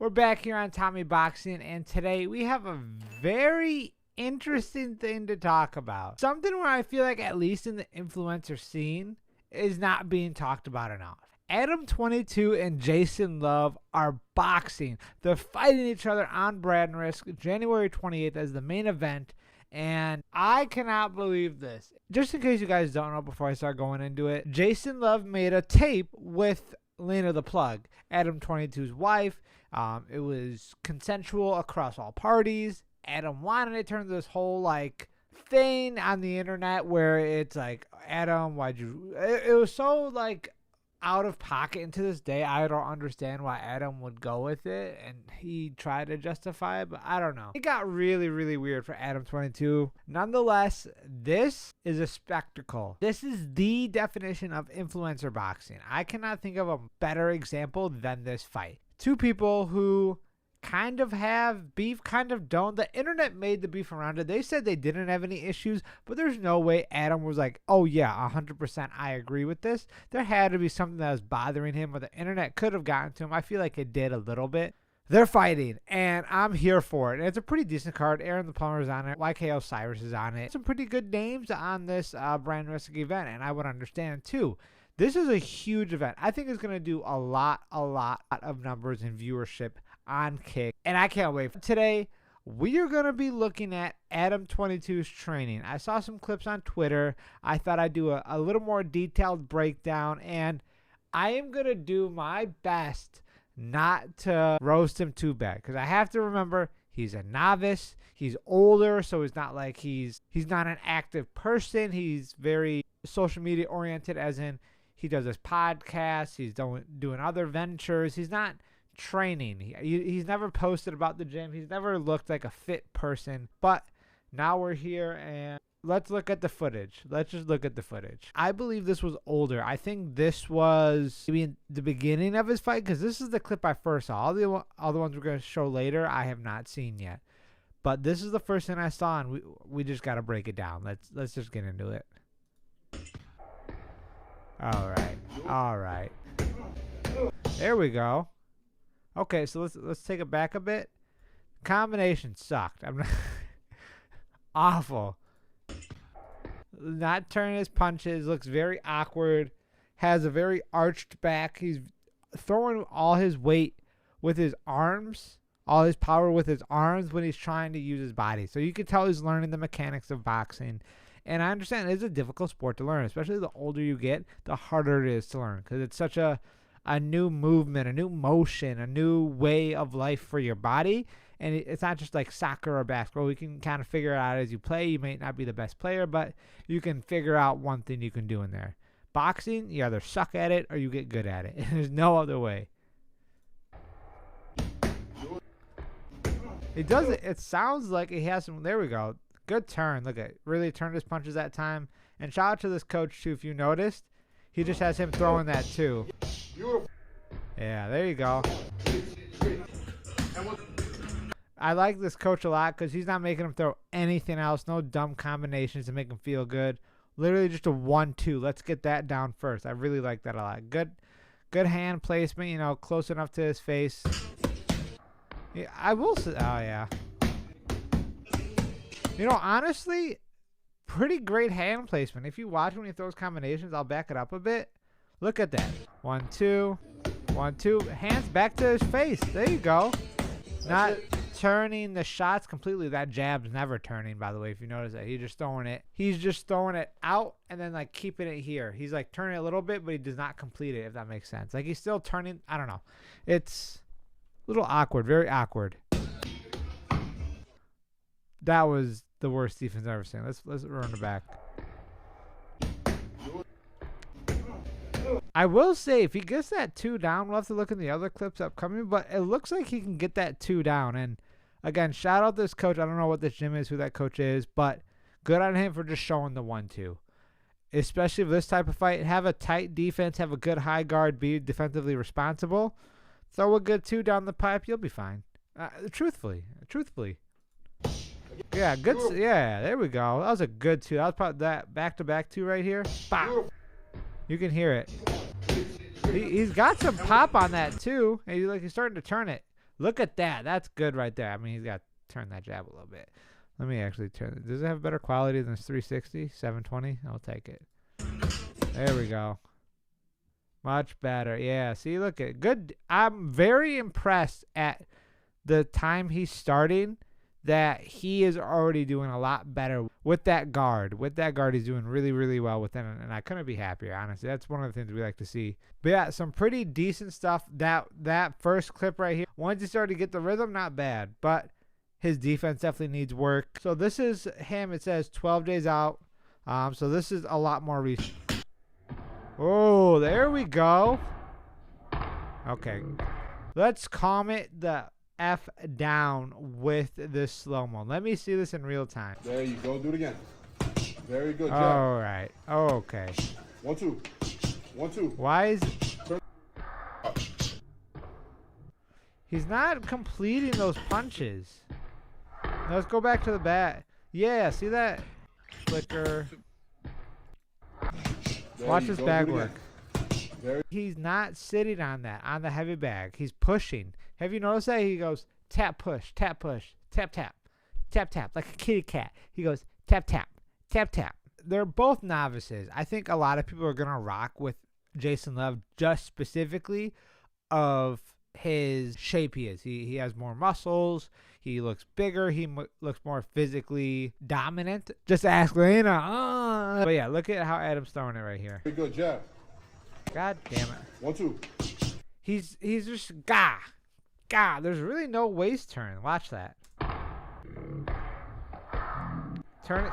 We're back here on Tommy Boxing, and today we have a very interesting thing to talk about. Something where I feel like, at least in the influencer scene, is not being talked about enough. Adam22 and Jason Love are boxing. They're fighting each other on Brad and Risk January 28th as the main event, and I cannot believe this. Just in case you guys don't know before I start going into it, Jason Love made a tape with Lena the Plug, Adam22's wife. It was consensual across all parties. Adam wanted to turn this whole thing on the internet where it's like, Adam, why'd you? It was so out of pocket, and to this day I don't understand why Adam would go with it, and he tried to justify it, but I don't know. It got really, really weird for Adam22. Nonetheless, this is a spectacle. This is the definition of influencer boxing. I cannot think of a better example than this fight. Two people who kind of have beef, kind of don't. The internet made the beef around it. They said they didn't have any issues, but there's no way Adam was like, oh yeah, 100% I agree with this. There had to be something that was bothering him, or the internet could have gotten to him. I feel like it did a little bit. They're fighting, and I'm here for it. And it's a pretty decent card. Aaron the Plumber is on it. YK Osiris is on it. Some pretty good names on this brand risk event, and I would understand too. This is a huge event. I think it's going to do a lot of numbers and viewership on Kick, and I can't wait. Today, we are going to be looking at Adam22's training. I saw some clips on Twitter. I thought I'd do a little more detailed breakdown, and I am going to do my best not to roast him too bad, because I have to remember he's a novice. He's older, so it's not like he's not an active person. He's very social media oriented, as in he does this podcast. He's doing other ventures. He's not training. He's never posted about the gym. He's never looked like a fit person. But now we're here, and let's look at the footage. Let's just look at the footage. I believe this was older. I think this was maybe the beginning of his fight, because this is the clip I first saw. All the ones we're going to show later, I have not seen yet. But this is the first thing I saw, and we just got to break it down. Let's just get into it. All right. There we go. Okay, so let's take it back a bit. Combination sucked. I'm not awful. Not turning his punches. Looks very awkward. Has a very arched back. He's throwing all his weight with his arms. All his power with his arms when he's trying to use his body. So you can tell he's learning the mechanics of boxing. And I understand it's a difficult sport to learn, especially the older you get, the harder it is to learn, because it's such a new movement, a new motion, a new way of life for your body. And it's not just like soccer or basketball. You can kind of figure it out as you play. You may not be the best player, but you can figure out one thing you can do in there. Boxing, you either suck at it or you get good at it. There's no other way. It does it. It sounds like he has some. There we go. Good turn. Look at it. Really turned his punches that time. And shout out to this coach too. If you noticed, he just has him throwing that too. Yeah, there you go. I like this coach a lot because he's not making him throw anything else. No dumb combinations to make him feel good. Literally just a 1-2. Let's get that down first. I really like that a lot. Good hand placement. Close enough to his face. Yeah, I will say. Oh yeah. Honestly, pretty great hand placement. If you watch when he throws combinations, I'll back it up a bit. Look at that. 1-2. 1-2. Hands back to his face. There you go. Not turning the shots completely. That jab's never turning, by the way, if you notice that. He's just throwing it out and then keeping it here. He's turning it a little bit, but he does not complete it, if that makes sense. He's still turning. I don't know. It's a little awkward. Very awkward. That was the worst defense I've ever seen. Let's run it back. I will say, if he gets that 2 down, we'll have to look in the other clips upcoming, but it looks like he can get that 2 down. And again, shout out this coach. I don't know what this gym is, who that coach is, but good on him for just showing the 1-2. Especially for this type of fight. Have a tight defense, have a good high guard, be defensively responsible. Throw a good 2 down the pipe, you'll be fine. Truthfully. Yeah, good. Yeah, there we go. That was a good 2. That was probably that back-to-back 2 right here. Bam. You can hear it. He's got some pop on that too. He's starting to turn it. Look at that. That's good right there. I mean, he's got to turn that jab a little bit. Let me actually turn it. Does it have better quality than this 360? 720? I'll take it. There we go. Much better. Yeah, see, look at good. I'm very impressed at the time he's starting that he is already doing a lot better with that guard. With that guard, he's doing really, really well with it, and I couldn't be happier, honestly. That's one of the things we like to see. But yeah, some pretty decent stuff. That first clip right here, once he started to get the rhythm, not bad, but his defense definitely needs work. So this is him. It says 12 days out. So this is a lot more recent. Oh, there we go. Okay. Let's calm it the F down with this slow-mo. Let me see this in real time. There you go. Do it again. Very good. All right. Okay. 1, 2. 1, 2. Why is... He's not completing those punches. Let's go back to the bat. Yeah, see that? Flicker. Watch his bag work. He's not sitting on that, on the heavy bag. He's pushing. Have you noticed that? He goes tap, push, tap, tap, tap, tap, like a kitty cat. He goes tap, tap, tap, tap. They're both novices. I think a lot of people are going to rock with Jason Love just specifically of his shape he is. He has more muscles. He looks bigger. He looks more physically dominant. Just ask Lena. But yeah, look at how Adam's throwing it right here. Very good jab. God damn it. 1, 2. He's just there's really no waist turn. Watch that. Turn it.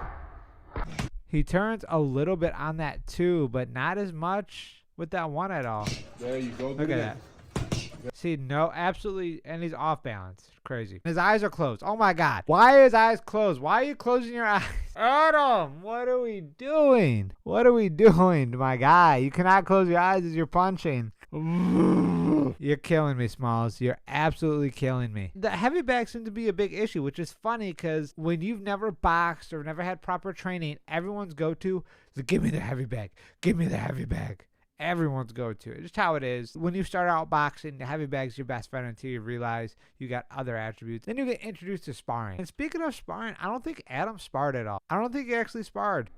He turns a little bit on that too, but not as much with that one at all. There you go. Look at that. See, no, absolutely, and he's off balance. Crazy. His eyes are closed. Oh my God. Why are his eyes closed? Why are you closing your eyes? Adam, what are we doing? What are we doing, my guy? You cannot close your eyes as you're punching. You're killing me, Smalls. You're absolutely killing me. The heavy bag seems to be a big issue, which is funny because when you've never boxed or never had proper training, everyone's go-to is, give me the heavy bag. Give me the heavy bag. Everyone's go-to. It's just how it is. When you start out boxing, the heavy bag's your best friend until you realize you got other attributes. Then you get introduced to sparring. And speaking of sparring, I don't think Adam sparred at all. I don't think he actually sparred.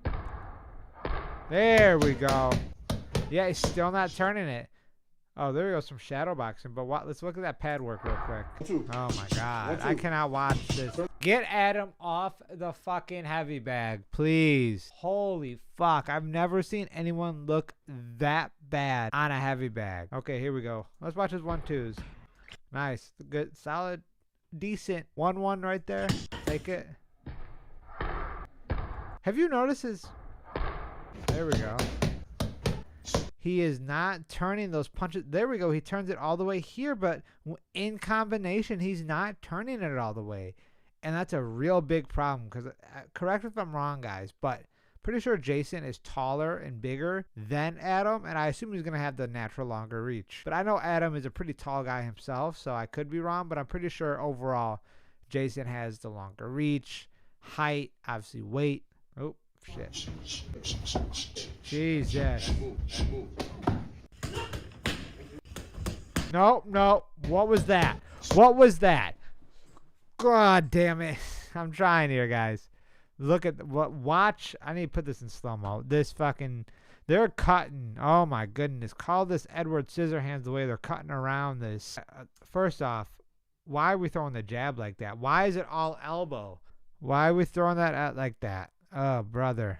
There we go. Yeah, he's still not turning it. Oh, there we go, some shadow boxing. But let's look at that pad work real quick. Oh my God, I cannot watch this. Get Adam off the fucking heavy bag, please. Holy fuck, I've never seen anyone look that bad on a heavy bag. Okay, here we go. Let's watch his 1-2s. Nice, good, solid, decent 1-1 right there. Take it. Have you noticed his... There we go. He is not turning those punches. There we go. He turns it all the way here, but in combination, he's not turning it all the way. And that's a real big problem because, correct me if I'm wrong, guys, but pretty sure Jason is taller and bigger than Adam, and I assume he's going to have the natural longer reach. But I know Adam is a pretty tall guy himself, so I could be wrong, but I'm pretty sure overall Jason has the longer reach, height, obviously weight. Oh, shit. Jesus. No. What was that? What was that? God damn it. I'm trying here, guys. Look at what. Watch. I need to put this in slow-mo. This fucking. They're cutting. Oh my goodness. Call this Edward Scissorhands the way they're cutting around this. First off, why are we throwing the jab like that? Why is it all elbow? Why are we throwing that out like that? Oh, brother.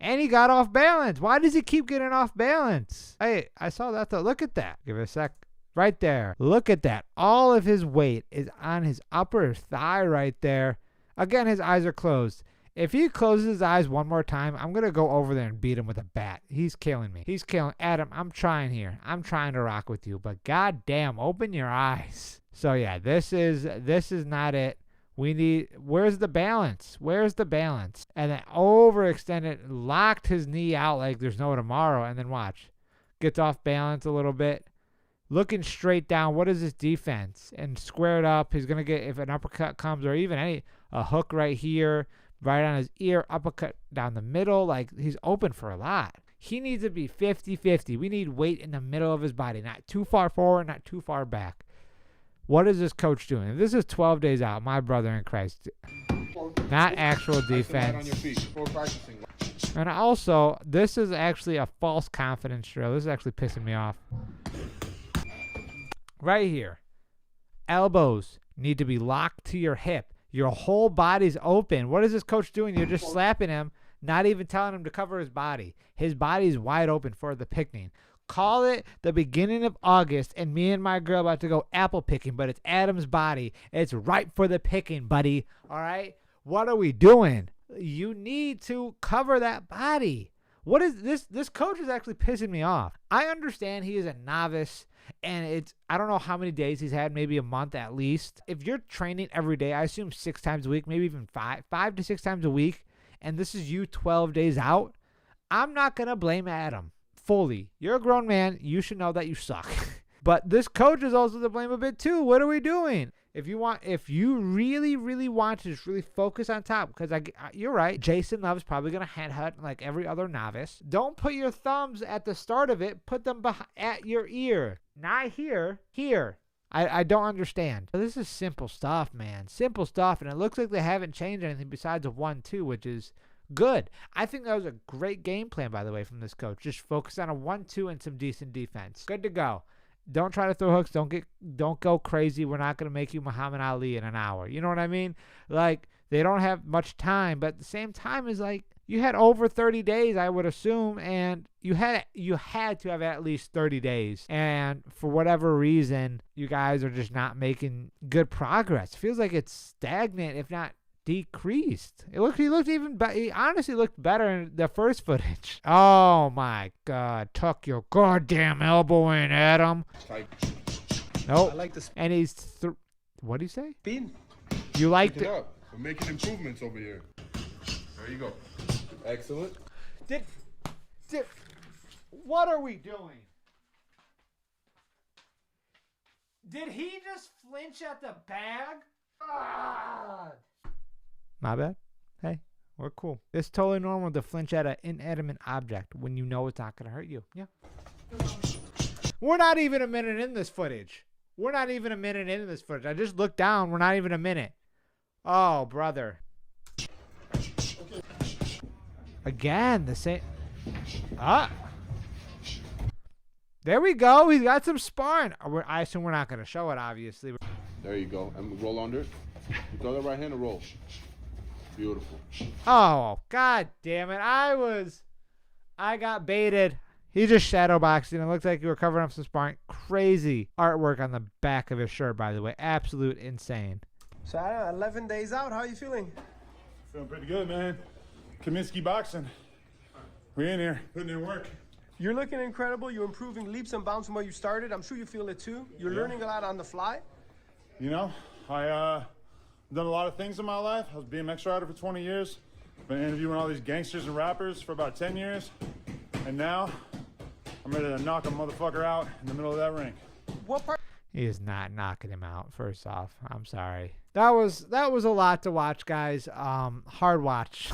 And he got off balance. Why does he keep getting off balance? Hey, I saw that though. Look at that. Give it a sec. Right there. Look at that. All of his weight is on his upper thigh right there. Again, his eyes are closed. If he closes his eyes one more time, I'm going to go over there and beat him with a bat. He's killing me. He's killing. Adam, I'm trying here. I'm trying to rock with you. But goddamn, open your eyes. So yeah, this is not it. We need, where's the balance? Where's the balance? And then overextended, locked his knee out like there's no tomorrow. And then watch. Gets off balance a little bit. Looking straight down. What is this defense? And squared up. He's going to get, if an uppercut comes or even a hook right here, right on his ear, uppercut down the middle. Like, he's open for a lot. He needs to be 50-50. We need weight in the middle of his body. Not too far forward, not too far back. What is this coach doing? If this is 12 days out, my brother in Christ. Not actual defense. On your feet before practicing. And also, this is actually a false confidence drill. This is actually pissing me off. Right here. Elbows need to be locked to your hip. Your whole body's open. What is this coach doing? You're just slapping him, not even telling him to cover his body. His body's wide open for the picking. Call it the beginning of August, and me and my girl about to go apple picking, but it's Adam's body. It's ripe for the picking, buddy. All right? What are we doing? You need to cover that body. What is this? This coach is actually pissing me off. I understand he is a novice, and I don't know how many days he's had, maybe a month at least. If you're training every day, I assume 6 times a week, maybe even 5 to 6 times a week, and this is you 12 days out, I'm not going to blame Adam fully. You're a grown man. You should know that you suck. But this coach is also to blame a bit too. What are we doing? If you really, really want to just really focus on top, because you're right, Jason Love's probably going to headhunt like every other novice. Don't put your thumbs at the start of it. Put them at your ear. Not here. Here. I don't understand. This is simple stuff, man. Simple stuff, and it looks like they haven't changed anything besides a 1-2, which is good. I think that was a great game plan, by the way, from this coach. Just focus on a 1-2 and some decent defense. Good to go. Don't try to throw hooks. Don't go crazy. We're not going to make you Muhammad Ali in an hour. You know what I mean? Like, they don't have much time, but at the same time is like, you had over 30 days, I would assume, and you had to have at least 30 days. And for whatever reason, you guys are just not making good progress. It feels like it's stagnant, if not decreased. He looked even better. He honestly looked better in the first footage. Oh my God! Tuck your goddamn elbow in, Adam. Nope. I like this. And he's what do you say? Speed. You liked Pick it? it up. We're making improvements over here. There you go. Excellent. What are we doing? Did he just flinch at the bag? Ah! My bad. Hey, we're cool. It's totally normal to flinch at an inanimate object when you know it's not going to hurt you. Yeah. We're not even a minute in this footage. I just looked down. We're not even a minute. Oh, brother. Again, the same. There we go. He's got some sparring. I assume we're not going to show it, obviously. There you go. And roll under it. You throw that right hand and roll. Beautiful. Oh, God damn it. I got baited. He just shadow boxing. It looks like you were covering up some sparring. Crazy artwork on the back of his shirt, by the way. Absolute insane. So 11 days out, how are you feeling? Feeling pretty good, man. Kaminsky boxing. We in here, putting in work. You're looking incredible. You're improving leaps and bounds from where you started. I'm sure you feel it too. You're learning a lot on the fly. You know, I've done a lot of things in my life. I was a BMX rider for 20 years. Been interviewing all these gangsters and rappers for about 10 years. And now, I'm ready to knock a motherfucker out in the middle of that ring. What part? He is not knocking him out, first off. I'm sorry. That was a lot to watch, guys. Hard watch.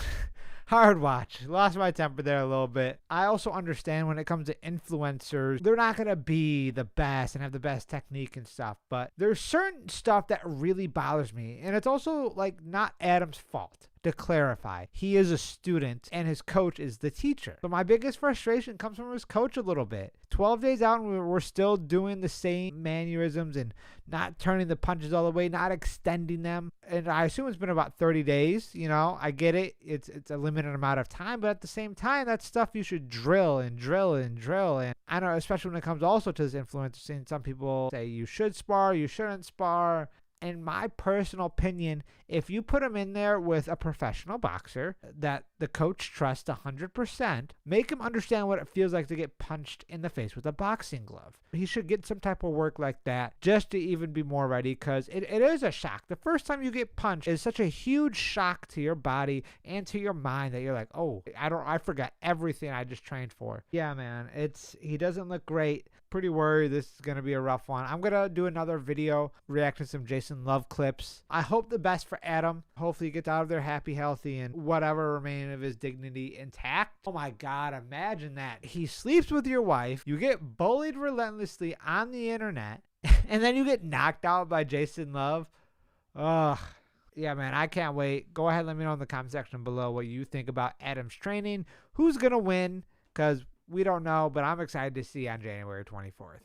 Hard watch. Lost my temper there a little bit. I also understand when it comes to influencers, they're not going to be the best and have the best technique and stuff. But there's certain stuff that really bothers me. And it's also like not Adam's fault. To clarify, he is a student and his coach is the teacher. But my biggest frustration comes from his coach a little bit. 12 days out and we're still doing the same mannerisms and not turning the punches all the way, not extending them. And I assume it's been about 30 days. You know, I get it. It's a limited amount of time, but at the same time, that's stuff you should drill and drill and drill. And I know, especially when it comes also to this influencer scene, some people say you should spar, you shouldn't spar. In my personal opinion, if you put him in there with a professional boxer that the coach trusts 100%, make him understand what it feels like to get punched in the face with a boxing glove. He should get some type of work like that just to even be more ready, because it is a shock. The first time you get punched is such a huge shock to your body and to your mind that you're like, oh, I forgot everything I just trained for. Yeah, man, he doesn't look great. Pretty worried this is going to be a rough one. I'm going to do another video reacting to some Jason Love clips. I hope the best for Adam. Hopefully he gets out of there happy, healthy, and whatever remaining of his dignity intact. Oh my God, imagine that. He sleeps with your wife. You get bullied relentlessly on the internet. and then you get knocked out by Jason Love. Ugh. Yeah, man, I can't wait. Go ahead, let me know in the comment section below what you think about Adam's training. Who's going to win? Because we don't know, but I'm excited to see on January 24th.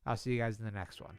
I'll see you guys in the next one.